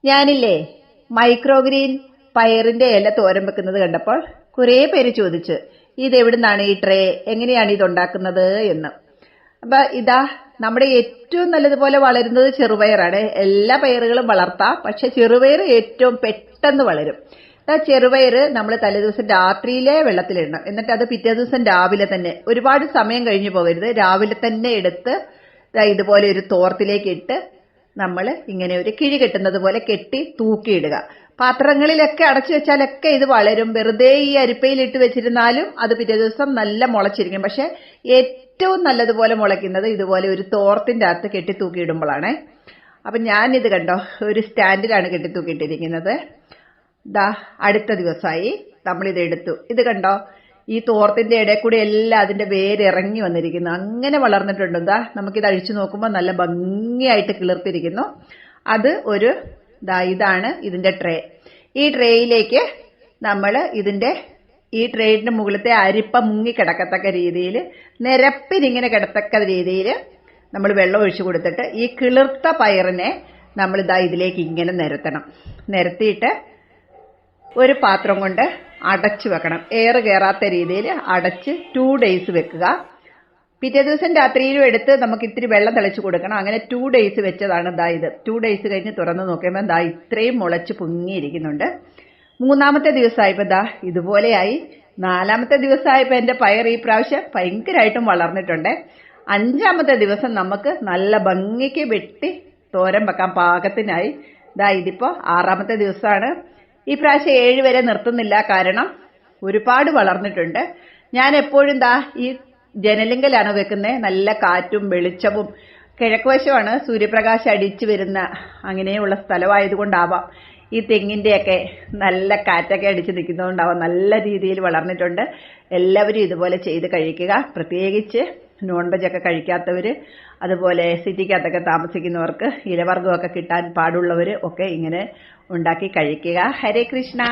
ഞാനില്ലേ മൈക്രോഗ്രീൻ പയറിന്റെ ഇല തോരൻ വെക്കുന്നത് കണ്ടപ്പോൾ കുറേ പേര് ചോദിച്ചു ഇതെവിടുന്നാണ് ഈ ട്രേ, എങ്ങനെയാണ് ഇതുണ്ടാക്കുന്നത് എന്ന്. അപ്പൊ ഇതാ നമ്മുടെ ഏറ്റവും നല്ലതുപോലെ വളരുന്നത് ചെറുപയറാണ്. എല്ലാ പയറുകളും വളർത്താം, പക്ഷെ ചെറുപയർ ഏറ്റവും പെട്ടെന്ന് വളരും. ചെറുപയർ നമ്മൾ തലേദിവസം രാത്രിയിലെ വെള്ളത്തിലിടണം. എന്നിട്ട് അത് പിറ്റേ ദിവസം രാവിലെ തന്നെ, ഒരുപാട് സമയം കഴിഞ്ഞു പോകരുത്, രാവിലെ തന്നെ എടുത്ത് ഇതുപോലെ ഒരു തോർത്തിലേക്ക് ഇട്ട് നമ്മൾ ഇങ്ങനെ ഒരു കിഴി കെട്ടുന്നത് പോലെ കെട്ടി തൂക്കിയിടുക. പാത്രങ്ങളിലൊക്കെ അടച്ചു വെച്ചാലൊക്കെ ഇത് വളരും. വെറുതെ ഈ അരിപ്പയിൽ ഇട്ട് വെച്ചിരുന്നാലും അത് പിറ്റേ ദിവസം നല്ല മുളച്ചിരിക്കും. പക്ഷെ ഏറ്റവും നല്ലതുപോലെ മുളയ്ക്കുന്നത് ഇതുപോലെ ഒരു തോർത്തിന്റെ അകത്ത് കെട്ടി തൂക്കിയിടുമ്പോഴാണ്. അപ്പം ഞാനിത് കണ്ടോ, ഒരു സ്റ്റാൻഡിലാണ് കെട്ടി തൂക്കിയിട്ടിരിക്കുന്നത്. അടുത്ത ദിവസമായി നമ്മളിത് എടുത്തു. ഇത് കണ്ടോ, ഈ തോർത്തിന്റെ ഇടയിൽ കൂടി എല്ലാം അതിന്റെ വേരിറങ്ങി വന്നിരിക്കുന്നു. അങ്ങനെ വളർന്നിട്ടുണ്ട്. നമുക്കിത് അഴിച്ചു നോക്കുമ്പോൾ നല്ല ഭംഗിയായിട്ട് കിളിർത്തിരിക്കുന്നു. അത് ഒരു ഇതാണ് ഇതിന്റെ ട്രേ. ഈ ട്രേയിലേക്ക് നമ്മൾ ഈ ട്രേയുടെ മുകളിലത്തെ അരിപ്പ മുങ്ങി കിടക്കത്തക്ക രീതിയിൽ, നിരപ്പിനിങ്ങനെ കിടത്തക്ക രീതിയിൽ നമ്മൾ വെള്ളം ഒഴിച്ചു കൊടുത്തിട്ട് ഈ കിളിർത്ത പയറിനെ നമ്മൾ ഇതിലേക്ക് ഇങ്ങനെ നിരത്തണം. നിരത്തിയിട്ട് ഒരു പാത്രം കൊണ്ട് അടച്ചു വെക്കണം. എയർ കയറാത്ത രീതിയിൽ അടച്ച് 2 days വെക്കുക. പിറ്റേ ദിവസം രാത്രിയിലും എടുത്ത് നമുക്ക് ഇത്തിരി വെള്ളം തെളിച്ചു കൊടുക്കണം. അങ്ങനെ 2 days വെച്ചതാണ് ഇത്. 2 days കഴിഞ്ഞ് തുറന്ന് നോക്കുമ്പോൾ ഇത്രയും മുളച്ച് പൊങ്ങിയിരിക്കുന്നുണ്ട്. 3-ാമത്തെ ദിവസമായപ്പോൾ ഇതുപോലെയായി. 4-ാമത്തെ ദിവസമായപ്പോൾ എൻ്റെ പയർ ഈ പ്രാവശ്യം ഭയങ്കരമായിട്ടും വളർന്നിട്ടുണ്ട്. 5-ാമത്തെ ദിവസം നമുക്ക് നല്ല ഭംഗിക്ക് വെട്ടി തോരൻ വെക്കാൻ പാകത്തിനായി. ഇതിപ്പോൾ 6-ാമത്തെ ദിവസമാണ്. ഈ പ്രാവശ്യം 7 വരെ നിർത്തുന്നില്ല, കാരണം ഒരുപാട് വളർന്നിട്ടുണ്ട്. ഞാൻ എപ്പോഴും ഈ ജനലിങ്കലാണ് വെക്കുന്നത്. നല്ല കാറ്റും വെളിച്ചവും, കിഴക്ക് വശമാണ്, സൂര്യപ്രകാശം അടിച്ചു വരുന്ന അങ്ങനെയുള്ള സ്ഥലമായതുകൊണ്ടാവാം ഈ തെങ്ങിൻ്റെയൊക്കെ നല്ല കാറ്റൊക്കെ അടിച്ച് നിൽക്കുന്നതുകൊണ്ടാവാം നല്ല രീതിയിൽ വളർന്നിട്ടുണ്ട്. എല്ലാവരും ഇതുപോലെ ചെയ്ത് കഴിക്കുക. പ്രത്യേകിച്ച് നോൺ വെജ് ഒക്കെ കഴിക്കാത്തവർ, അതുപോലെ സിറ്റിക്കകത്തൊക്കെ താമസിക്കുന്നവർക്ക് ഇലവർഗ്ഗമൊക്കെ കിട്ടാൻ പാടുള്ളവർ ഒക്കെ ഇങ്ങനെ ഉണ്ടാക്കി കഴിക്കുക. ഹരേ കൃഷ്ണ.